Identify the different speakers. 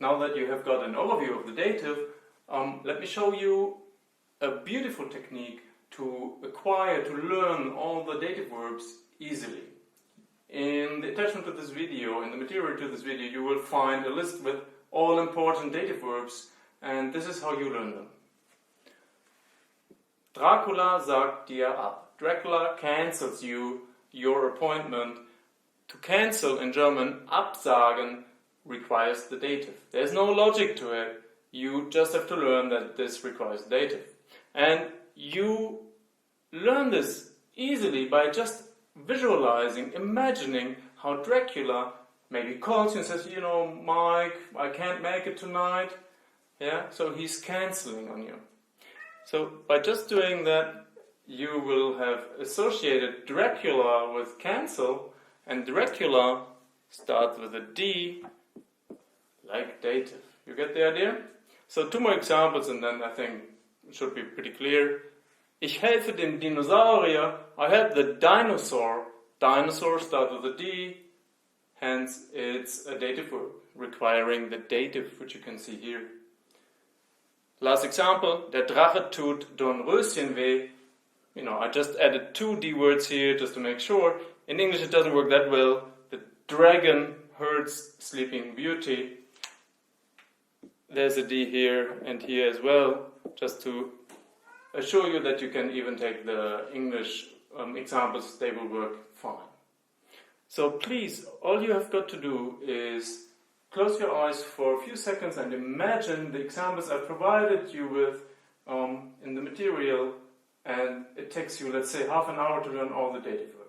Speaker 1: now that you have got an overview of the dative, let me show you a beautiful technique to acquire, to learn all the dative verbs easily. In the attachment to this video, in the material to this video, you will find a list with all important dative verbs, and this is how you learn them. Dracula sagt dir ab. Dracula cancels you your appointment. To cancel in German, absagen, requires the dative. There's no logic to it. You just have to learn that this requires dative. And you learn this easily by just visualizing, imagining how Dracula maybe calls you and says, you know, Mike, I can't make it tonight. Yeah, so he's canceling on you. So by just doing that, you will have associated Dracula with cancel, and Dracula starts with a D, like dative. You get the idea? So 2 more examples and then I think it should be pretty clear. Ich helfe dem Dinosaurier. I help the dinosaur. Dinosaur starts with a D, hence it's a dative verb, requiring the dative, which you can see here. Last example, der Drache tut Dornröschen weh. You know, I just added 2 D words here just to make sure. In English it doesn't work that well. The dragon hurts Sleeping Beauty. There's a D here and here as well, just to assure you that you can even take the English examples, they will work fine. So please, all you have got to do is close your eyes for a few seconds and imagine the examples I provided you with in the material, and it takes you, let's say, half an hour to learn all the dative verbs.